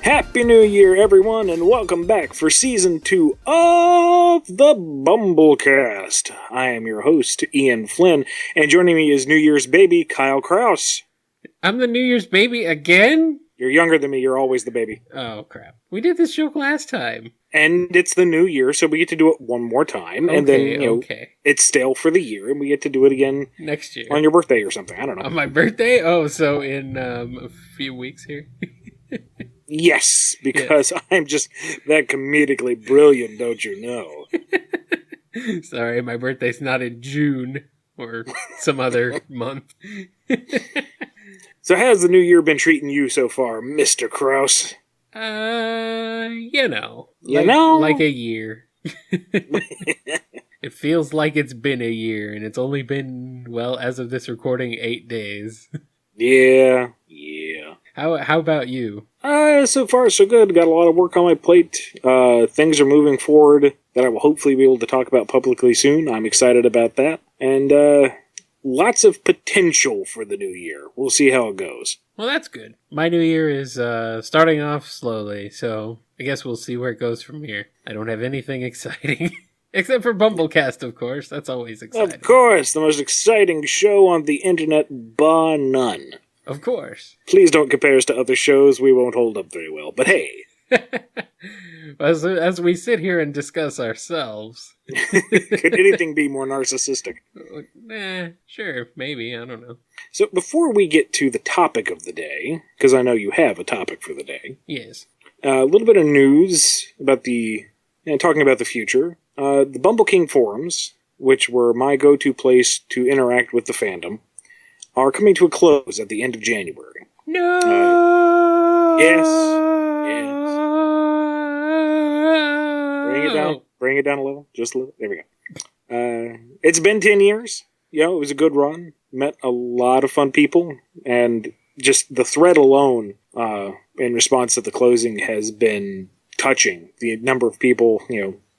Happy New Year, everyone, and welcome back for Season 2 of the BumbleKast. I am your host, Ian Flynn, and joining me is New Year's baby, Kyle Kraus. I'm the New Year's baby again? You're younger than me, you're always the baby. Oh, crap. We did this joke last time. And it's the new year, so we get to do it one more time, and then, it's stale for the year, and we get to do it again next year. On your birthday or something, I don't know. On my birthday? Oh, so in a few weeks here? Yes, because I'm just that comedically brilliant, don't you know? Sorry, my birthday's not in June or some other month. So how's the new year been treating you so far, Mr. Kraus? You know. Like a year. It feels like it's been a year, and it's only been, well, as of this recording, 8 days. Yeah. How about you? So far, so good. Got a lot of work on my plate. Things are moving forward that I will hopefully be able to talk about publicly soon. I'm excited about that. And lots of potential for the new year. We'll see how it goes. Well, that's good. My new year is starting off slowly, so I guess we'll see where it goes from here. I don't have anything exciting. Except for BumbleKast, of course. That's always exciting. Of course, the most exciting show on the internet, bar none. Of course. Please don't compare us to other shows. We won't hold up very well. But hey. As we sit here and discuss ourselves. Could anything be more narcissistic? Sure. Maybe. I don't know. So before we get to the topic of the day, because I know you have a topic for the day. Yes. A little bit of news about talking about the future. The BumbleKing forums, which were my go-to place to interact with the fandom, are coming to a close at the end of January. No! Yes. Bring it down a little. Just a little. There we go. It's been 10 years. It was a good run. Met a lot of fun people. And just the thread alone, in response to the closing, has been touching. The number of people,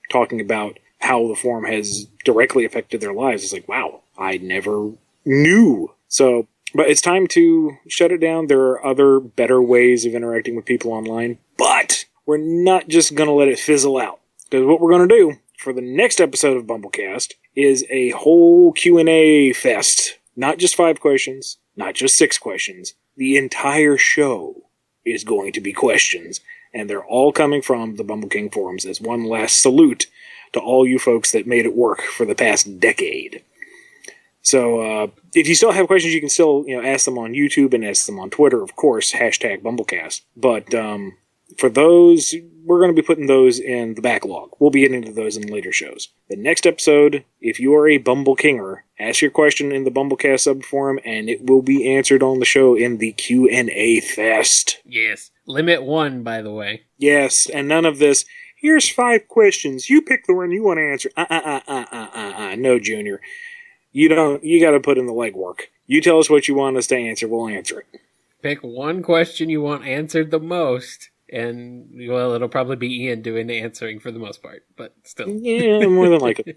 talking about how the forum has directly affected their lives. It's like, wow, I never knew. So, but it's time to shut it down. There are other better ways of interacting with people online, but we're not just going to let it fizzle out. Because what we're going to do for the next episode of BumbleKast is a whole Q&A fest. Not just 5 questions, not just 6 questions. The entire show is going to be questions, and they're all coming from the BumbleKing forums as one last salute to all you folks that made it work for the past decade. So, if you still have questions, you can still, ask them on YouTube and ask them on Twitter, of course, #BumbleKast. But, for those, we're going to be putting those in the backlog. We'll be getting to those in later shows. The next episode, if you are a BumbleKinger, ask your question in the BumbleKast subforum, and it will be answered on the show in the Q&A-Fest. Yes. Limit 1, by the way. Yes, and none of this, here's 5 questions, you pick the one you want to answer. No, Junior. You got to put in the legwork. You tell us what you want us to answer, we'll answer it. Pick one question you want answered the most, and, well, it'll probably be Ian doing the answering for the most part, but still. Yeah, more than likely.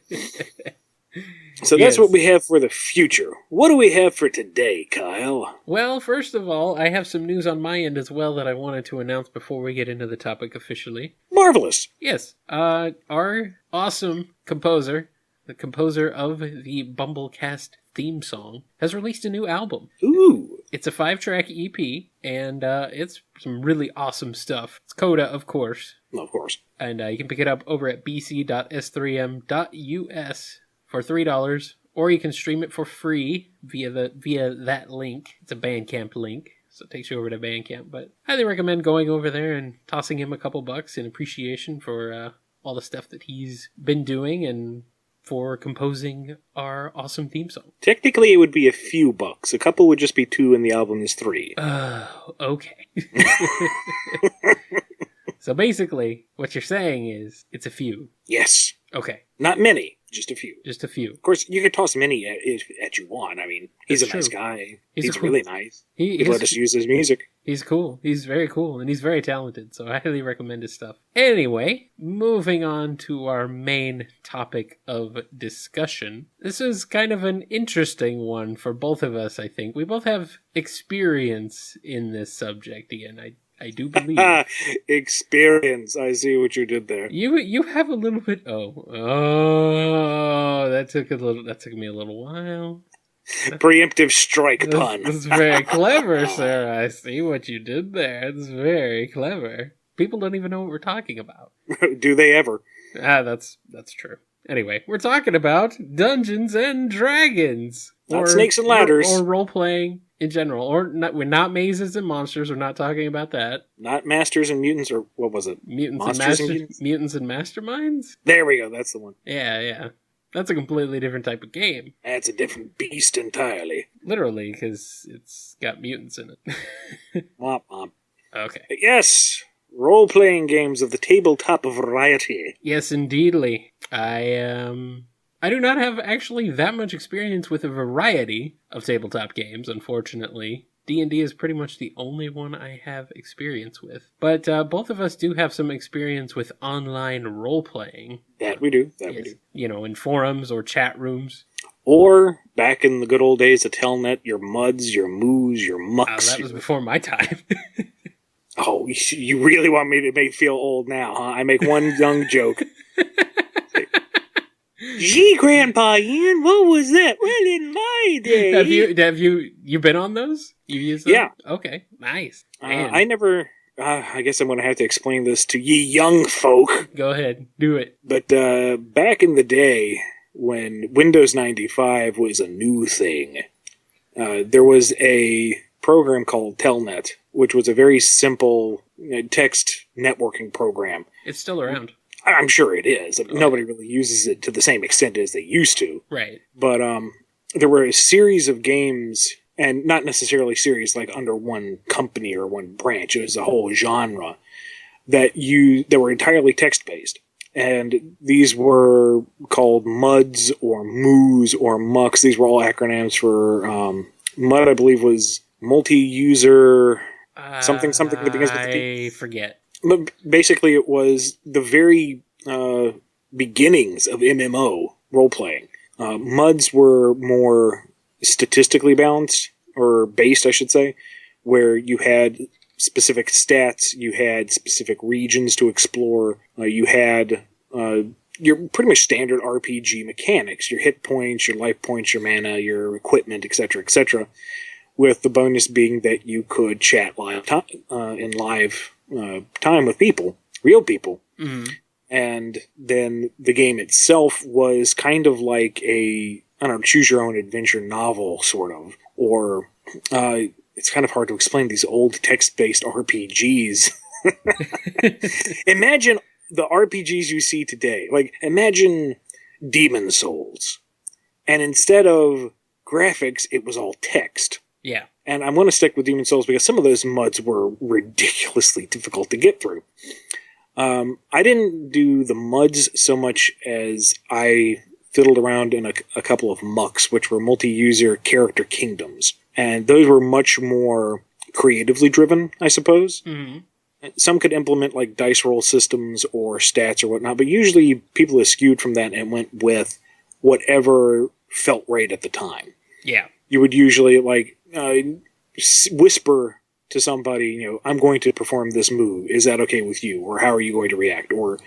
So that's what we have for the future. What do we have for today, Kyle? Well, first of all, I have some news on my end as well that I wanted to announce before we get into the topic officially. Marvelous. Yes. Our awesome composer, the composer of the BumbleKast theme song, has released a new album. Ooh. It's a 5-track EP, and it's some really awesome stuff. It's coda, of course. Of course. And you can pick it up over at bc.s3m.us for $3, or you can stream it for free via that link. It's a Bandcamp link, So it takes you over to Bandcamp. But highly recommend going over there and tossing him a couple bucks in appreciation for all the stuff that he's been doing and for composing our awesome theme song. Technically, it would be a few bucks. A couple would just be 2 and the album is 3. Okay. So basically, what you're saying is, it's a few. Yes. Okay. Not many, just a few. Just a few. Of course, you could toss many at you want. I mean, he's a nice guy. He's really nice. He'd let us use his music. He's cool. He's very cool, and he's very talented, so I highly recommend his stuff. Anyway, moving on to our main topic of discussion. This is kind of an interesting one for both of us, I think. We both have experience in this subject, Ian. I do believe. Experience. I see what you did there. You have a little bit. Oh, that took me a little while. Preemptive strike pun. That's very clever, sir. I see what you did there. It's very clever. People don't even know what we're talking about. Do they ever? That's true. Anyway, we're talking about Dungeons and Dragons. Not snakes and ladders. Or role-playing in general. Or we're not mazes and monsters. We're not talking about that. Not masters and mutants, or what was it? Mutants and masterminds? There we go. That's the one. Yeah. That's a completely different type of game. That's a different beast entirely. Literally, because it's got mutants in it. Womp womp. Okay. Yes, role-playing games of the tabletop variety. Yes, indeedly. I do not have actually that much experience with a variety of tabletop games, unfortunately. D&D is pretty much the only one I have experience with. But both of us do have some experience with online role-playing. That we do. We do. You know, in forums or chat rooms. Or, back in the good old days of Telnet, your muds, your moos, your mucks. That was before my time. Oh, you really want me to make me feel old now, huh? I make one young joke. Gee, Grandpa Ian, what was that? Well, in my day... Have you been on those? You used them? Yeah. Okay, nice. I never... I guess I'm going to have to explain this to ye young folk. Go ahead, do it. But back in the day, when Windows 95 was a new thing, there was a program called Telnet, which was a very simple text networking program. It's still around. I'm sure it is. Nobody really uses it to the same extent as they used to. Right. But there were a series of games, and not necessarily series like under one company or one branch. It was a whole genre that were entirely text-based. And these were called MUDs or MOOs or MUCs. These were all acronyms for MUD, I believe, was multi-user something that begins with the P. I forget. But basically, it was the very beginnings of MMO role-playing. MUDs were more statistically balanced, or based, I should say, where you had specific stats, you had specific regions to explore, you had your pretty much standard RPG mechanics, your hit points, your life points, your mana, your equipment, etc., with the bonus being that you could chat live in live time with people, real people. Mm-hmm. And then the game itself was kind of like a, choose your own adventure novel, sort of. Or, it's kind of hard to explain these old text-based RPGs. Imagine the RPGs you see today. Like, imagine Demon Souls. And instead of graphics, it was all text. Yeah. And I'm going to stick with Demon Souls because some of those MUDs were ridiculously difficult to get through. I didn't do the MUDs so much as I fiddled around in a couple of MUCs, which were multi-user character kingdoms. And those were much more creatively driven, I suppose. Mm-hmm. Some could implement like dice roll systems or stats or whatnot, but usually people eschewed from that and went with whatever felt right at the time. Yeah. You would usually like whisper to somebody, I'm going to perform this move. Is that okay with you? Or how are you going to react? Or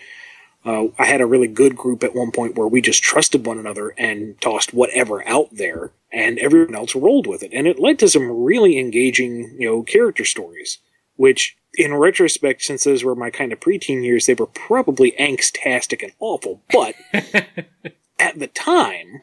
I had a really good group at one point where we just trusted one another and tossed whatever out there, and everyone else rolled with it. And it led to some really engaging, character stories, which in retrospect, since those were my kind of preteen years, they were probably angst-tastic and awful. But at the time,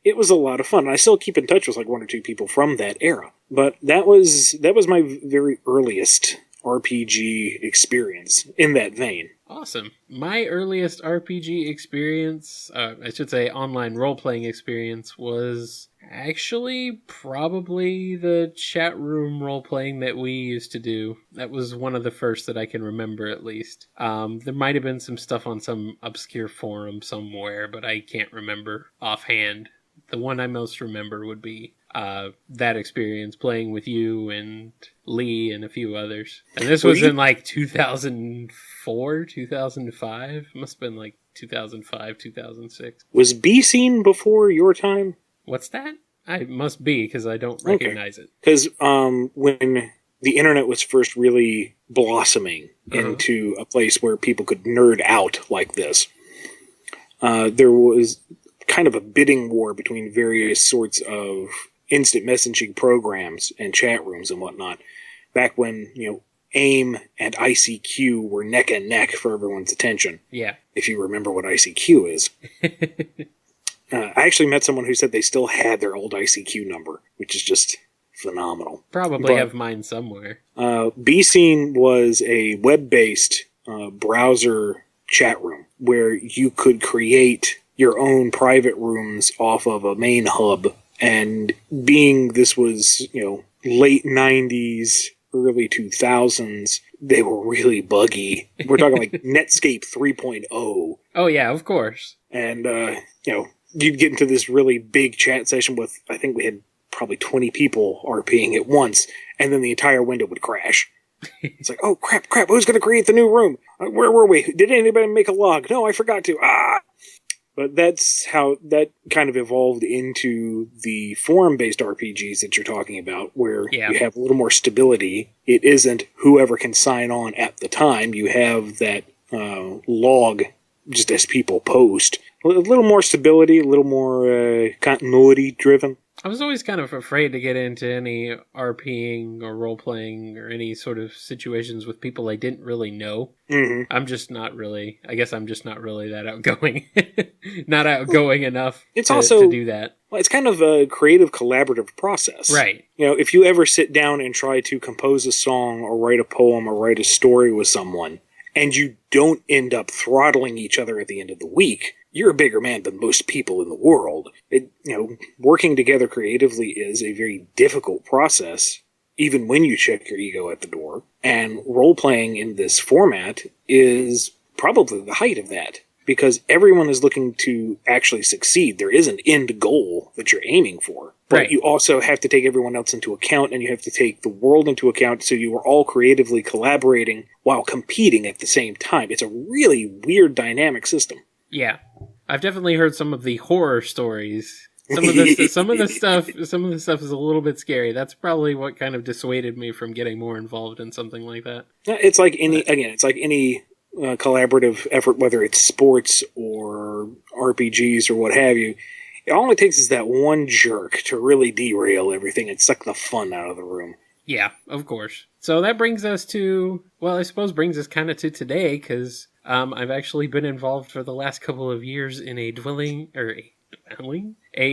it was a lot of fun. And I still keep in touch with like one or two people from that era. But that was my very earliest RPG experience in that vein. Awesome. My earliest RPG experience, I should say online role-playing experience, was actually probably the chat room role-playing that we used to do. That was one of the first that I can remember, at least. There might have been some stuff on some obscure forum somewhere, but I can't remember offhand. The one I most remember would be that experience playing with you and Lee and a few others. And this was in like 2004, 2005. Must have been like 2005, 2006. Was B Scene before your time? What's that? I must be, because I don't recognize it. Because when the internet was first really blossoming into a place where people could nerd out like this, there was kind of a bidding war between various sorts of instant messaging programs and chat rooms and whatnot. Back when, AIM and ICQ were neck and neck for everyone's attention. Yeah. If you remember what ICQ is. I actually met someone who said they still had their old ICQ number, which is just phenomenal. Probably have mine somewhere. B-Scene was a web-based browser chat room where you could create your own private rooms off of a main hub. And being this was, late 90s, early 2000s, they were really buggy. We're talking like Netscape 3.0. Oh, yeah, of course. And, you'd get into this really big chat session with, I think we had probably 20 people RPing at once, and then the entire window would crash. It's like, oh, crap, who's going to create the new room? Where were we? Did anybody make a log? No, I forgot to. But that's how that kind of evolved into the forum-based RPGs that you're talking about, where you have a little more stability. It isn't whoever can sign on at the time. You have that log just as people post. A little more stability, a little more continuity-driven. I was always kind of afraid to get into any RPing or role-playing or any sort of situations with people I didn't really know. Mm-hmm. I'm just not really that outgoing. Not outgoing enough to do that. Well, it's kind of a creative collaborative process. Right. If you ever sit down and try to compose a song or write a poem or write a story with someone, and you don't end up throttling each other at the end of the week, you're a bigger man than most people in the world. Working together creatively is a very difficult process, even when you check your ego at the door. And role-playing in this format is probably the height of that, because everyone is looking to actually succeed. There is an end goal that you're aiming for. But you also have to take everyone else into account, and you have to take the world into account, so you are all creatively collaborating while competing at the same time. It's a really weird dynamic system. Yeah. I've definitely heard some of the horror stories. Some of the stuff is a little bit scary. That's probably what kind of dissuaded me from getting more involved in something like that. It's like any collaborative effort, whether it's sports or RPGs or what have you. It all it takes is that one jerk to really derail everything and suck the fun out of the room. Yeah, of course. So that brings us to, brings us kind of to today, because I've actually been involved for the last couple of years in a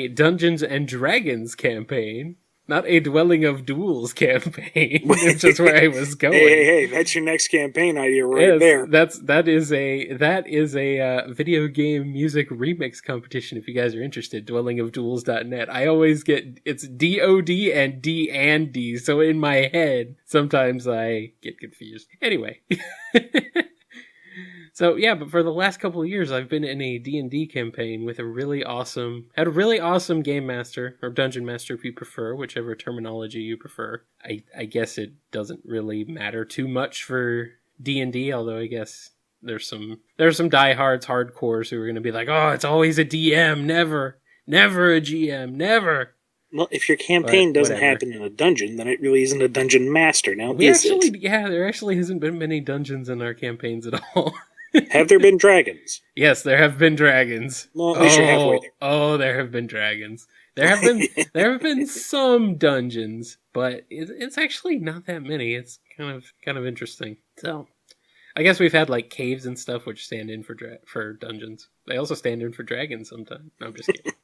Dungeons and Dragons campaign. Not a Dwelling of Duels campaign, which is where I was going. Hey, that's your next campaign idea there. That is a video game music remix competition. If you guys are interested, dwellingofduels.net. I always get it's DOD and D and D, so in my head sometimes I get confused. Anyway. So, yeah, but for the last couple of years, I've been in a D&D campaign with a really awesome game master, or dungeon master if you prefer, whichever terminology you prefer. I guess it doesn't really matter too much for D&D, although I guess there's some diehards, hardcores who are going to be like, oh, it's always a DM, never a GM, never. Well, if your campaign doesn't happen in a dungeon, then it really isn't a dungeon master, now is it? Yeah, there actually hasn't been many dungeons in our campaigns at all. Have there been dragons? Yes, there have been dragons. Well, at least you're halfway there. Oh, there have been dragons. There have been some dungeons, but it's actually not that many. It's kind of interesting. So, I guess we've had like caves and stuff which stand in for dungeons. They also stand in for dragons sometimes. No, I'm just kidding.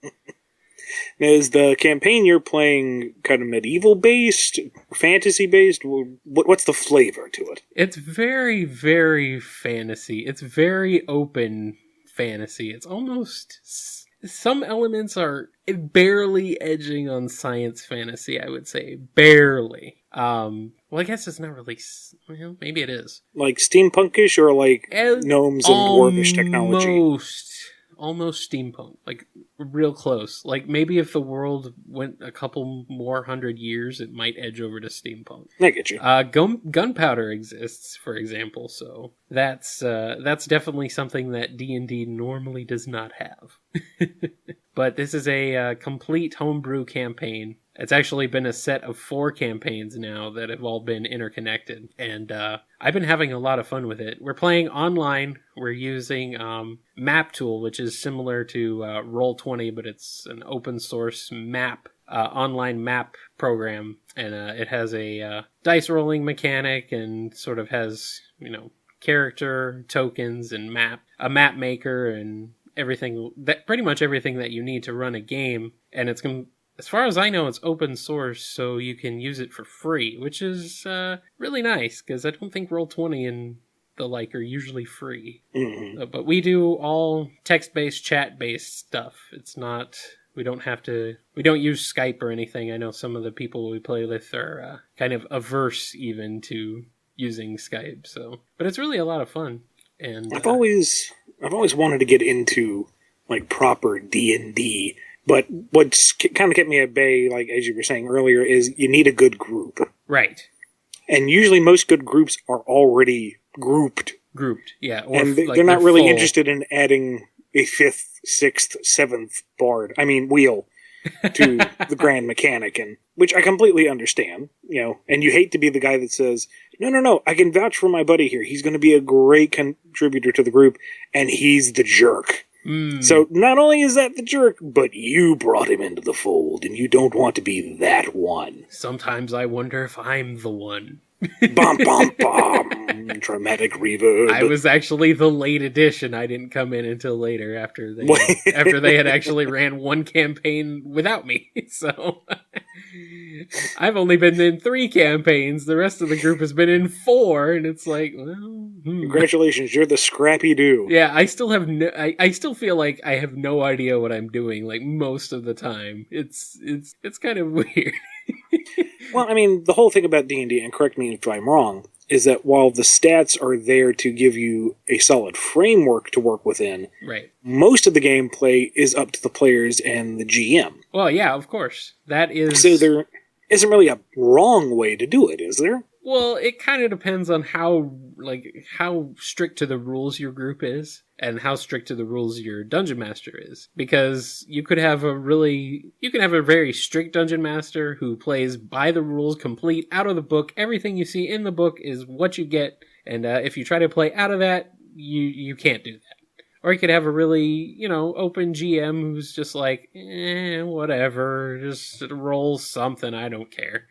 Is the campaign you're playing kind of medieval-based, fantasy-based? What's the flavor to it? It's very, very fantasy. It's very open fantasy. It's almost... Some elements are barely edging on science fantasy, I would say. Barely. Well, I guess it's not really... Well, maybe it is. Like steampunkish or like gnomes and dwarvish technology? Almost steampunk. Like, real close. Like, maybe if the world went a couple more 100 years, it might edge over to steampunk. I get you. Gunpowder exists, for example, so that's definitely something that D&D normally does not have. But this is a complete homebrew campaign. It's actually been a set of 4 campaigns now that have all been interconnected, and I've been having a lot of fun with it. We're playing online. We're using Map Tool, which is similar to Roll20, but it's an open source map, online map program, and it has a dice rolling mechanic and sort of has, character tokens and a map maker and everything, pretty much everything that you need to run a game, and it's as far as I know, it's open source, so you can use it for free, which is really nice, because I don't think Roll20 and the like are usually free. Mm-hmm. But we do all text-based, chat-based stuff. It's not... We don't use Skype or anything. I know some of the people we play with are kind of averse even to using Skype, so... But it's really a lot of fun. And I've always wanted to get into, like, proper D&D. But what's kind of kept me at bay, like as you were saying earlier, is you need a good group. Right. And usually most good groups are already grouped. Yeah. Or and they're not really interested in adding a 5th, 6th, 7th wheel to the grand mechanic, and which I completely understand, and you hate to be the guy that says, no, I can vouch for my buddy here. He's going to be a great contributor to the group, and he's the jerk. So not only is that the jerk, but you brought him into the fold, and you don't want to be that one. Sometimes I wonder if I'm the one. Bum, bum, bum. Dramatic reverb. I was actually the late addition. I didn't come in until later after they had actually ran one campaign without me. So I've only been in 3 campaigns. The rest of the group has been in 4, and it's like, well... Congratulations, you're the scrappy do. Yeah, I still have I still feel like I have no idea what I'm doing, like, most of the time. It's kind of weird. Well, the whole thing about D&D, and correct me if I'm wrong, is that while the stats are there to give you a solid framework to work within, right, most of the gameplay is up to the players and the GM. Well, yeah, of course. That is... So there isn't really a wrong way to do it, is there? Well, it kind of depends on how strict to the rules your group is, and how strict to the rules your dungeon master is. Because you could have a very strict dungeon master who plays by the rules, complete, out of the book. Everything you see in the book is what you get, and if you try to play out of that, you can't do that. Or you could have a really, open GM who's just like, whatever, just roll something, I don't care.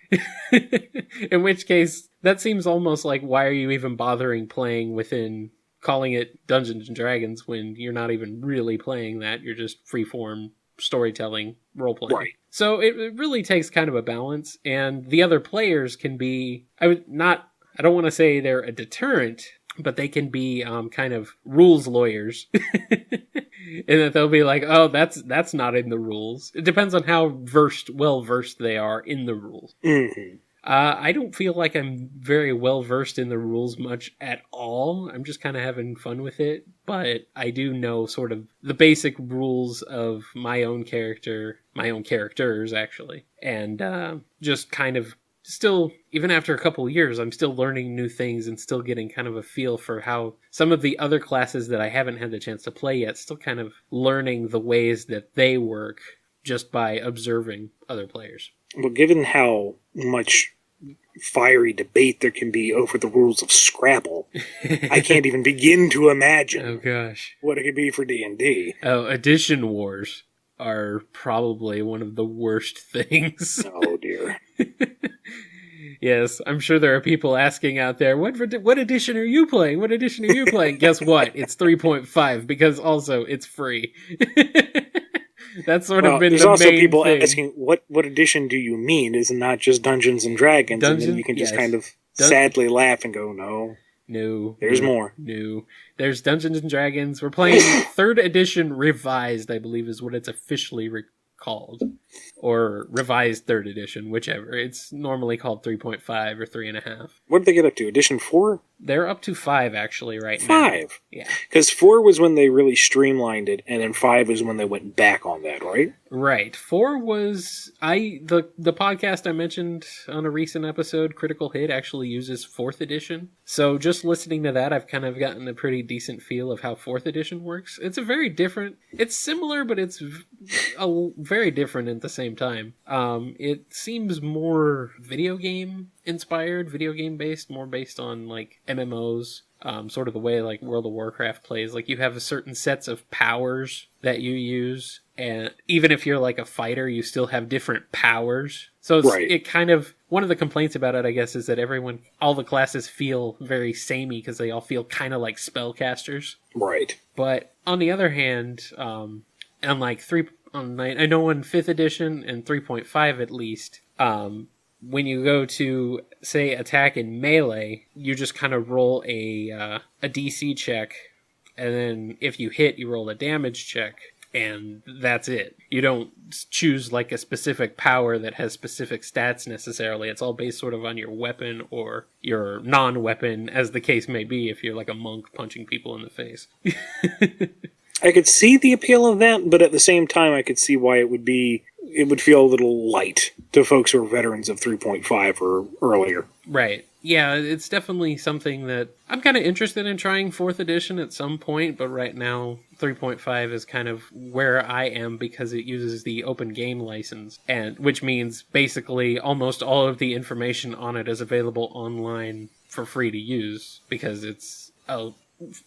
In which case, that seems almost like, why are you even bothering playing within, calling it Dungeons & Dragons when you're not even really playing that, you're just freeform storytelling, role-playing. Right. So it really takes kind of a balance, and the other players can be, I don't want to say they're a deterrent, but they can be kind of rules lawyers. And that they'll be like, oh, that's not in the rules. It depends on how well-versed they are in the rules. Mm-hmm. I don't feel like I'm very well-versed in the rules much at all. I'm just kind of having fun with it. But I do know sort of the basic rules of my own characters, actually. And just kind of still, even after a couple of years, I'm still learning new things and still getting kind of a feel for how some of the other classes that I haven't had the chance to play yet, still kind of learning the ways that they work just by observing other players. Well, given how much fiery debate there can be over the rules of Scrabble, I can't even begin to imagine what it could be for D&D. Oh, edition wars are probably one of the worst things. Oh, dear. Yes, I'm sure there are people asking out there, what edition are you playing? What edition are you playing? Guess what? It's 3.5, because also it's free. That's sort of been there's the also main people thing. asking, what edition do you mean? Is it not just Dungeons and Dragons? And then you can just kind of sadly laugh and go, no, there's more. No, there's Dungeons and Dragons. We're playing 3rd edition revised, I believe is what it's officially called. Or revised 3rd edition, whichever. It's normally called 3.5 or 3.5. What did they get up to? Edition 4? They're up to 5 actually right now. 5? Yeah. Because 4 was when they really streamlined it, and then 5 is when they went back on that, right? Right. 4 was... The podcast I mentioned on a recent episode, Critical Hit, actually uses 4th edition. So just listening to that, I've kind of gotten a pretty decent feel of how 4th edition works. It's a very different... It's similar, but it's very different at the same time. It seems more video game inspired, video game based, more based on like MMOs, sort of the way like World of Warcraft plays. Like you have a certain sets of powers that you use, and even if you're like a fighter, you still have different powers. So it kind of, one of the complaints about it, I guess, is that all the classes feel very samey because they all feel kind of like spellcasters. Right. But on the other hand, unlike I know in 5th edition and 3.5 at least, when you go to, say, attack in melee, you just kind of roll a DC check, and then if you hit, you roll a damage check, and that's it. You don't choose like a specific power that has specific stats necessarily. It's all based sort of on your weapon or your non-weapon, as the case may be, if you're like a monk punching people in the face. I could see the appeal of that, but at the same time, I could see why it would feel a little light to folks who are veterans of 3.5 or earlier. Right. Yeah, it's definitely something that I'm kind of interested in trying 4th edition at some point, but right now 3.5 is kind of where I am because it uses the open game license, and which means basically almost all of the information on it is available online for free to use because it's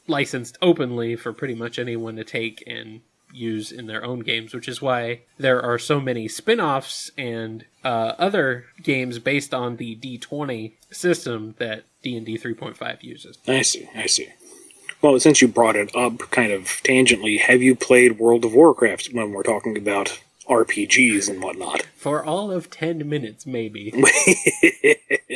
licensed openly for pretty much anyone to take and use in their own games, which is why there are so many spin-offs and other games based on the D20 system that D&D 3.5 uses. I see. Well, since you brought it up kind of tangentially, have you played World of Warcraft when we're talking about RPGs and whatnot? For all of 10 minutes, maybe.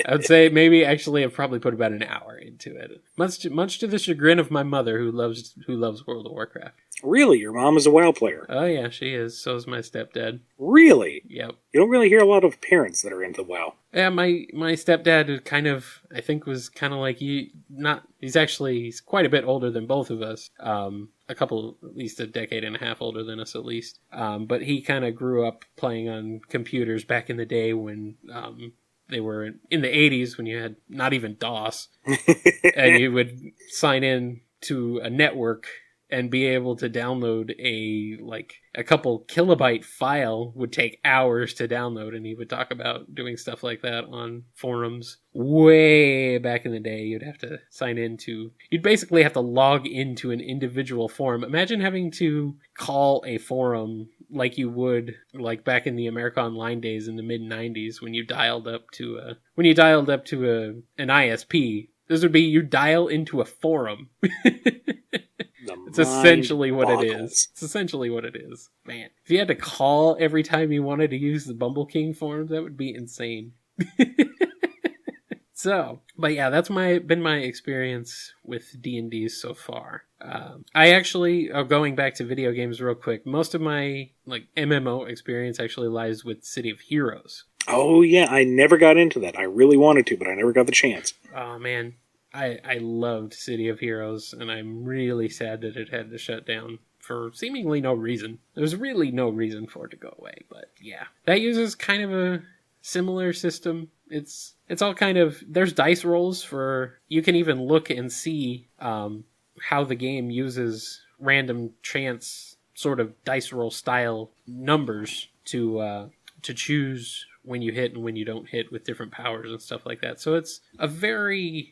I would say maybe actually I've probably put about an hour into it. Much to the chagrin of my mother who loves World of Warcraft. Really? Your mom is a WoW player? Oh yeah, she is. So is my stepdad. Really? Yep. You don't really hear a lot of parents that are into WoW. Yeah, my stepdad kind of, I think, was kind of like he's quite a bit older than both of us. At least a decade and a half older than us at least. But he kind of grew up playing on computers back in the day when they were in the 80s when you had not even DOS. And you would sign in to a network and be able to download a couple kilobyte file would take hours to download, and he would talk about doing stuff like that on forums way back in the day. You'd basically have to log into an individual forum. Imagine having to call a forum like you would like back in the America Online days in the mid 90s when you dialed up to an ISP. This would be you dial into a forum. It's essentially what it is. It's essentially what it is. Man, if you had to call every time you wanted to use the BumbleKing forums, that would be insane. So, but yeah, that's been my experience with D&D so far. I actually, going back to video games real quick, most of my MMO experience actually lies with City of Heroes. Oh yeah, I never got into that. I really wanted to, but I never got the chance. Oh man. I loved City of Heroes, and I'm really sad that it had to shut down for seemingly no reason. There's really no reason for it to go away, but yeah. That uses kind of a similar system. It's all kind of... There's dice rolls for... You can even look and see how the game uses random chance sort of dice roll style numbers to choose when you hit and when you don't hit with different powers and stuff like that. So it's a very...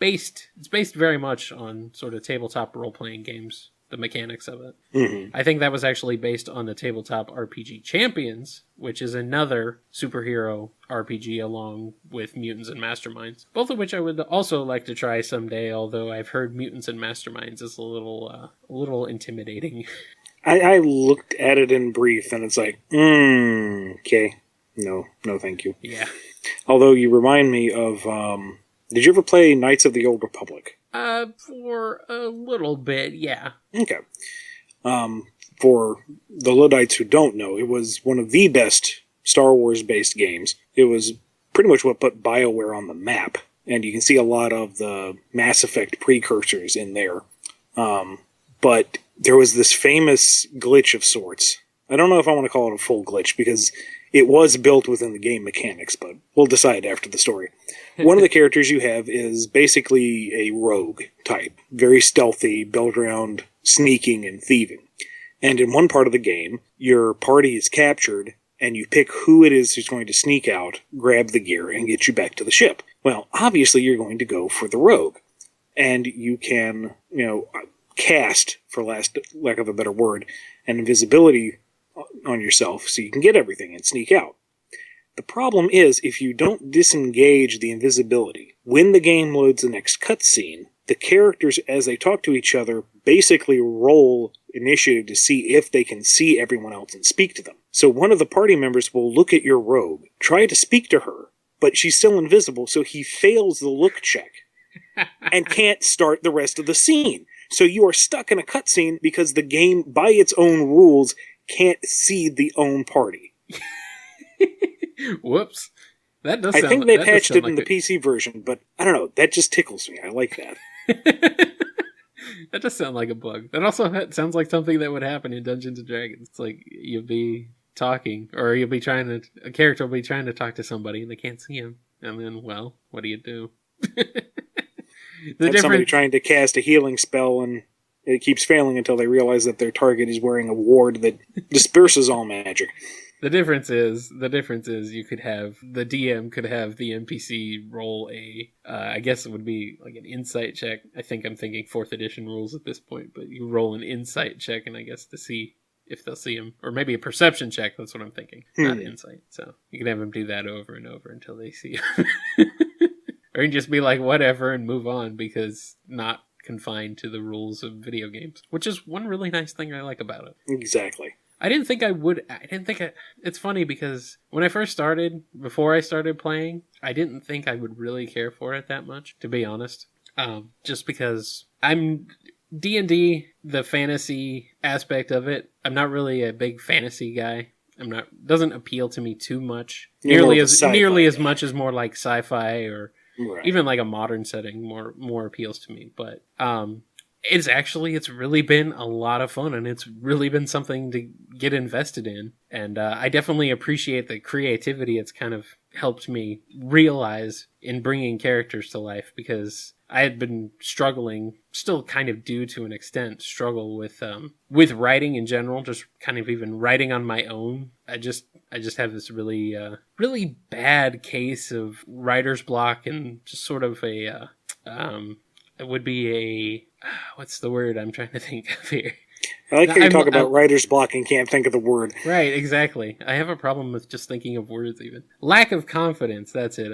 It's based very much on sort of tabletop role-playing games, the mechanics of it. Mm-hmm. I think that was actually based on the Tabletop RPG Champions, which is another superhero RPG along with Mutants and Masterminds, both of which I would also like to try someday, although I've heard Mutants and Masterminds is a little intimidating. I looked at it in brief, and it's like, okay. No, thank you. Yeah. Although you remind me of, did you ever play Knights of the Old Republic? For a little bit, yeah. Okay. For the Luddites who don't know, it was one of the best Star Wars-based games. It was pretty much what put BioWare on the map, and you can see a lot of the Mass Effect precursors in there. But there was this famous glitch of sorts. I don't know if I want to call it a full glitch, because it was built within the game mechanics, but we'll decide after the story. One of the characters you have is basically a rogue type. Very stealthy, built around sneaking and thieving. And in one part of the game, your party is captured, and you pick who it is who's going to sneak out, grab the gear, and get you back to the ship. Well, obviously you're going to go for the rogue. And you can, cast, for lack of a better word, an invisibility on yourself so you can get everything and sneak out. The problem is, if you don't disengage the invisibility, when the game loads the next cutscene, the characters, as they talk to each other, basically roll initiative to see if they can see everyone else and speak to them. So one of the party members will look at your rogue, try to speak to her, but she's still invisible, so he fails the look check and can't start the rest of the scene. So you are stuck in a cutscene because the game, by its own rules, can't see the own party. Whoops. That does. I think they patched it in the PC version, but I don't know. That just tickles me. I like that. That does sound like a bug. That also sounds like something that would happen in Dungeons and Dragons. It's like you'll be talking, or a character will be trying to talk to somebody, and they can't see him. And then, well, what do? Somebody trying to cast a healing spell, and it keeps failing until they realize that their target is wearing a ward that disperses all magic. The difference is you could have, the DM could have the NPC roll I guess it would be like an insight check. I think I'm thinking 4th edition rules at this point, but you roll an insight check, and I guess to see if they'll see him, or maybe a perception check, that's what I'm thinking, not insight. So you can have them do that over and over until they see him. Or you can just be like, whatever, and move on, because not confined to the rules of video games, which is one really nice thing I like about it. Exactly. It's funny because when I first started, before I started playing, I didn't think I would really care for it that much, to be honest. Just because I'm D&D, the fantasy aspect of it, I'm not really a big fantasy guy. Doesn't appeal to me too much. Nearly as much as more like sci-fi or even like a modern setting more appeals to me. But it's really been a lot of fun, and it's really been something to get invested in. And I definitely appreciate the creativity it's kind of helped me realize in bringing characters to life, because I had been struggling, still kind of do to an extent, struggle with writing in general, just kind of even writing on my own. I just have this really, really bad case of writer's block, and just sort of it would be what's the word I'm trying to think of here? I like how you talk about writer's block and can't think of the word. Right, exactly. I have a problem with just thinking of words even. Lack of confidence, that's it.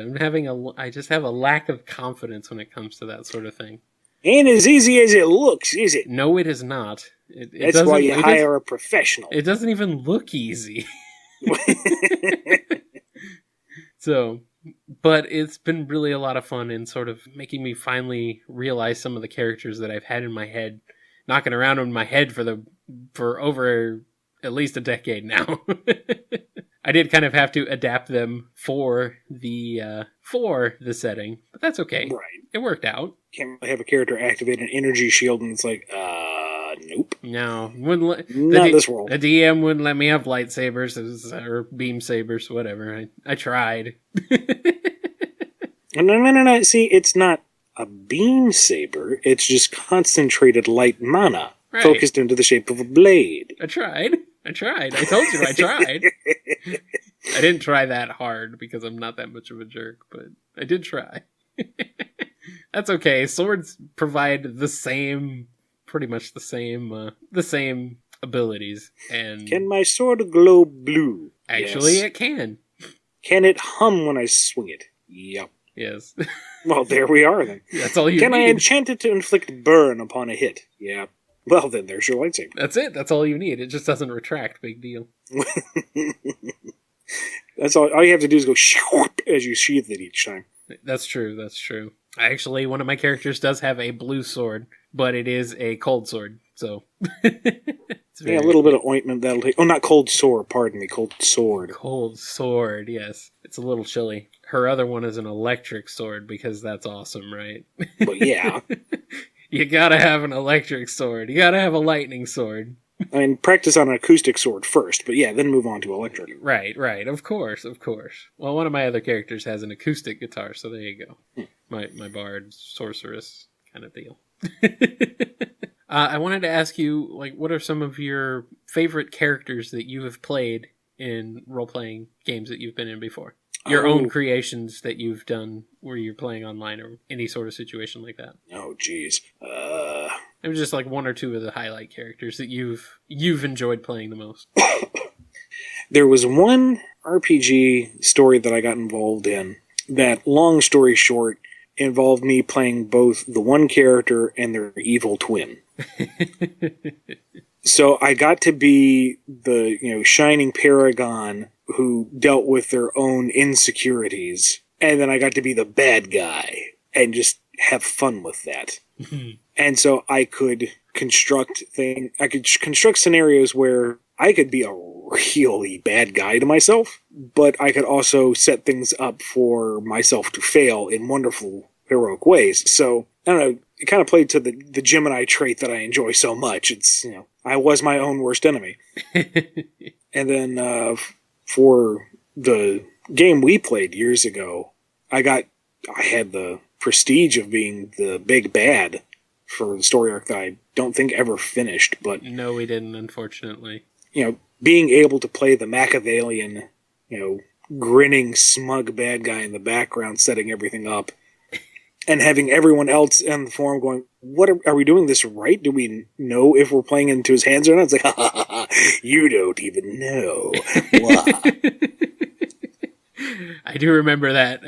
I just have a lack of confidence when it comes to that sort of thing. Ain't as easy as it looks, is it? No, it is not. That's why you hire a professional. It doesn't even look easy. But it's been really a lot of fun, and sort of making me finally realize some of the characters that I've had in my head, knocking around in my head for over at least a decade now. I did kind of have to adapt them for the setting, but that's okay. Right. It worked out. Can't really have a character activate an energy shield, and it's like, nope. No, not this world. The DM wouldn't let me have lightsabers or beam sabers, whatever. I tried. No. See, it's not a beam saber. It's just concentrated light mana focused into the shape of a blade. I tried. I told you I tried. I didn't try that hard because I'm not that much of a jerk, but I did try. That's okay. Swords provide pretty much the same abilities. And can my sword glow blue? Actually, yes. It can. Can it hum when I swing it? Yep. Yes. Well, there we are then. That's all you Can need. I enchant it to inflict burn upon a hit? Yeah. Well, then there's your lightsaber. That's it. That's all you need. It just doesn't retract. Big deal. That's all you have to do is go as you sheath it each time. That's true. That's true. Actually, one of my characters does have a blue sword, but it is a cold sword. So, a little bit of ointment that'll take. Oh, not cold sore. Pardon me, cold sword. Cold sword. Yes, it's a little chilly. Her other one is an electric sword because that's awesome, right? But yeah, you gotta have an electric sword. You gotta have a lightning sword. I mean, practice on an acoustic sword first, but yeah, then move on to electric. Right. Of course. Well, one of my other characters has an acoustic guitar, so there you go. My bard, sorceress kind of deal. I wanted to ask you, like, what are some of your favorite characters that you have played in role-playing games that you've been in before? Your own creations that you've done where you're playing online or any sort of situation like that. Oh, jeez. It was just like one or two of the highlight characters that you've enjoyed playing the most. There was one RPG story that I got involved in that, long story short, involved me playing both the one character and their evil twin. So I got to be the, shining paragon who dealt with their own insecurities. And then I got to be the bad guy and just have fun with that. And so I could construct scenarios where I could be a really bad guy to myself, but I could also set things up for myself to fail in wonderful, heroic ways. So, I don't know, it kind of played to the Gemini trait that I enjoy so much. It's, I was my own worst enemy. And then for the game we played years ago, I had the prestige of being the big bad for the story arc that I don't think ever finished. But no, we didn't, unfortunately. Being able to play the Machiavellian, grinning, smug bad guy in the background setting everything up, and having everyone else in the forum going, "What are we doing this right? Do we know if we're playing into his hands or not?" It's like, ha, you don't even know. I do remember that.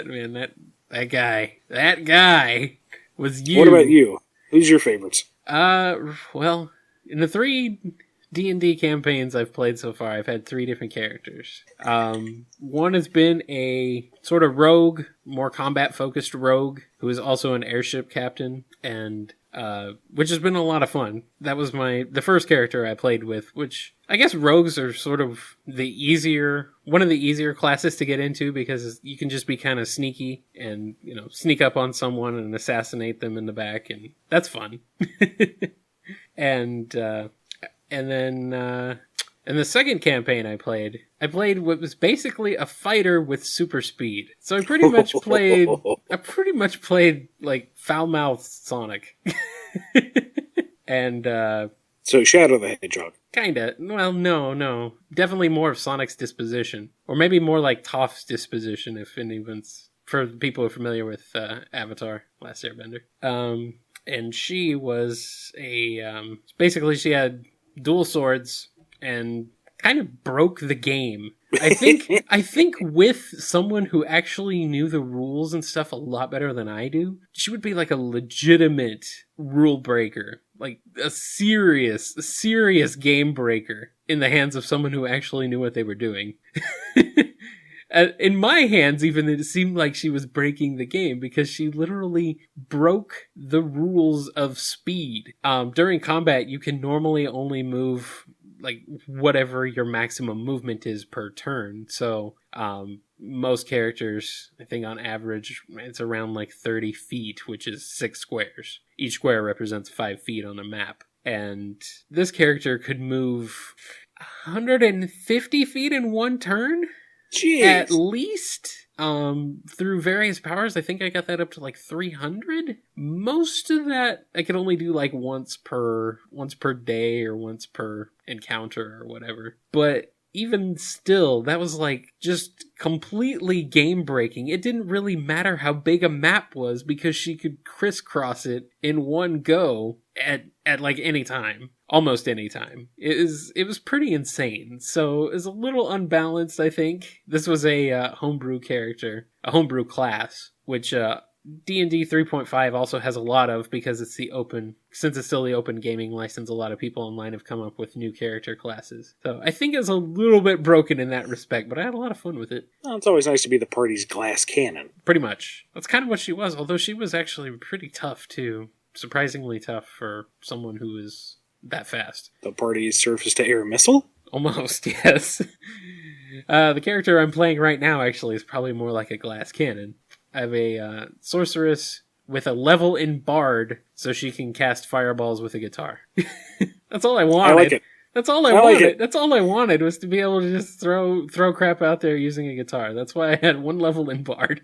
Man. That guy was you. What about you? Who's your favorites? Well, in the 3 D&D campaigns I've played so far, I've had 3 different characters. One has been a sort of rogue, more combat-focused rogue, who is also an airship captain, and which has been a lot of fun. That was the first character I played with, which I guess rogues are sort of one of the easier classes to get into because you can just be kind of sneaky and, sneak up on someone and assassinate them in the back, and that's fun. And then in the second campaign I played what was basically a fighter with super speed. So I pretty much played like foul-mouthed Sonic. And so Shadow the Hedgehog. Kinda. Well, no. Definitely more of Sonic's disposition. Or maybe more like Toph's disposition, if anyone's, for people who are familiar with Avatar, Last Airbender. And she was basically she had dual swords and kind of broke the game. I think with someone who actually knew the rules and stuff a lot better than I do, she would be like a legitimate rule breaker, like a serious game breaker in the hands of someone who actually knew what they were doing. In my hands, even, it seemed like she was breaking the game because she literally broke the rules of speed. During combat, you can normally only move like whatever your maximum movement is per turn. So most characters, I think on average, it's around like 30 feet, which is 6 squares. Each square represents 5 feet on a map. And this character could move 150 feet in one turn? Jeez. At least, through various powers. I think I got that up to like 300. Most of that I could only do like once per day or once per encounter or whatever. But even still, that was like just completely game breaking. It didn't really matter how big a map was because she could crisscross it in one go at like any time. Almost any time. It was pretty insane. So it was a little unbalanced, I think. This was a homebrew character, a homebrew class, which D&D 3.5 also has a lot of, because it's since it's still the open gaming license, a lot of people online have come up with new character classes. So I think it's a little bit broken in that respect, but I had a lot of fun with it. Well, it's always nice to be the party's glass cannon. Pretty much. That's kind of what she was, although she was actually pretty tough too. Surprisingly tough for someone who is that fast. The party's surface-to-air missile? Almost, yes. The character I'm playing right now actually is probably more like a glass cannon. I have a sorceress with a level in Bard, so she can cast fireballs with a guitar. That's all I wanted. I like it. That's all I wanted. That's all I wanted, was to be able to just throw crap out there using a guitar. That's why I had one level in Bard.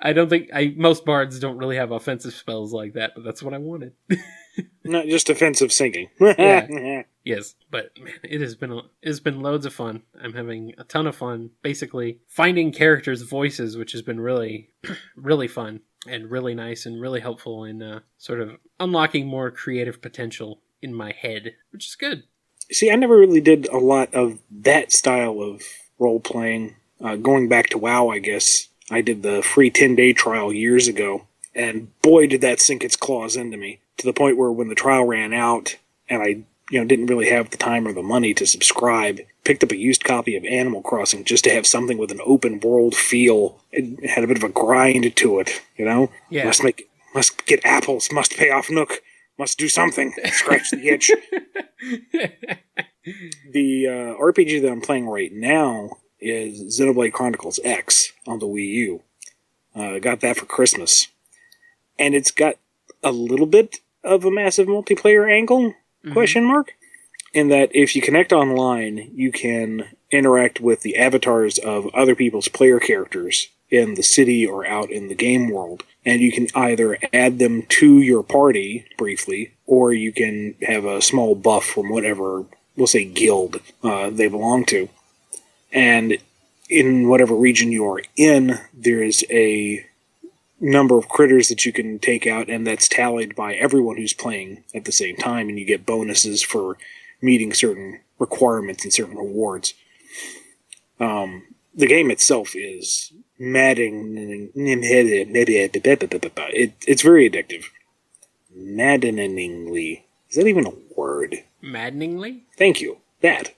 I don't think most bards don't really have offensive spells like that, but that's what I wanted. Not just offensive singing. Yeah. Yes, but man, it's been loads of fun. I'm having a ton of fun, basically finding characters' voices, which has been really, really fun and really nice and really helpful in sort of unlocking more creative potential in my head, which is good. See, I never really did a lot of that style of role-playing. Going back to WoW, I guess. I did the free 10-day trial years ago, and boy, did that sink its claws into me, to the point where when the trial ran out, and I didn't really have the time or the money to subscribe, picked up a used copy of Animal Crossing just to have something with an open world feel. It had a bit of a grind to it, Yeah. Must get apples, must pay off Nook, must do something, scratch the itch. The RPG that I'm playing right now is Xenoblade Chronicles X on the Wii U. Got that for Christmas. And it's got a little bit of a massive multiplayer angle, question mark, in that if you connect online, you can interact with the avatars of other people's player characters in the city or out in the game world. And you can either add them to your party briefly, or you can have a small buff from whatever, we'll say, guild they belong to. And in whatever region you are in, there is a number of critters that you can take out, and that's tallied by everyone who's playing at the same time, and you get bonuses for meeting certain requirements and certain rewards. The game itself is maddening. It's very addictive. Maddeningly. Is that even a word? Maddeningly? Thank you. That.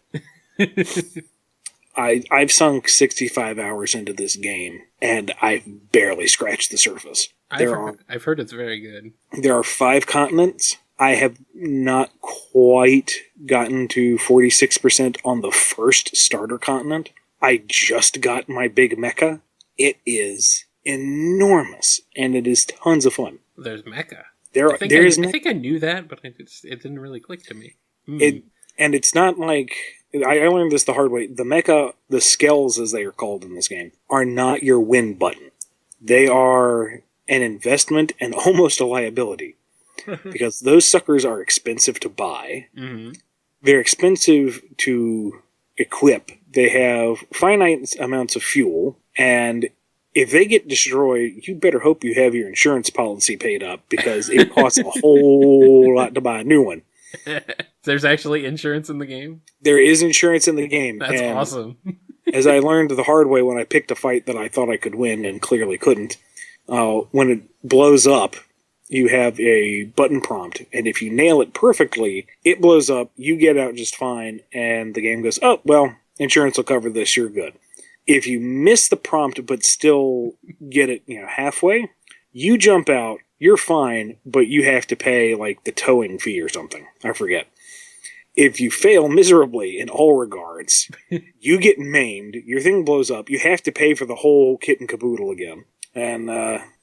I've sunk 65 hours into this game, and I've barely scratched the surface. I've heard it's very good. There are 5 continents. I have not quite gotten to 46% on the first starter continent. I just got my big mecha. It is enormous, and it is tons of fun. There's mecha. I think I knew that, but it didn't really click to me. And it's not like... I learned this the hard way. The mecha, the skells as they are called in this game, are not your win button. They are an investment and almost a liability. Because those suckers are expensive to buy. Mm-hmm. They're expensive to equip. They have finite amounts of fuel. And if they get destroyed, you better hope you have your insurance policy paid up, because it costs a whole lot to buy a new one. There's actually insurance in the game? There is insurance in the game. That's awesome. As I learned the hard way when I picked a fight that I thought I could win and clearly couldn't, when it blows up, you have a button prompt, and if you nail it perfectly, it blows up, you get out just fine, and the game goes, oh, well, insurance will cover this, you're good. If you miss the prompt but still get it, halfway, you jump out, you're fine, but you have to pay, like, the towing fee or something. I forget. If you fail miserably in all regards, you get maimed, your thing blows up, you have to pay for the whole kit and caboodle again. And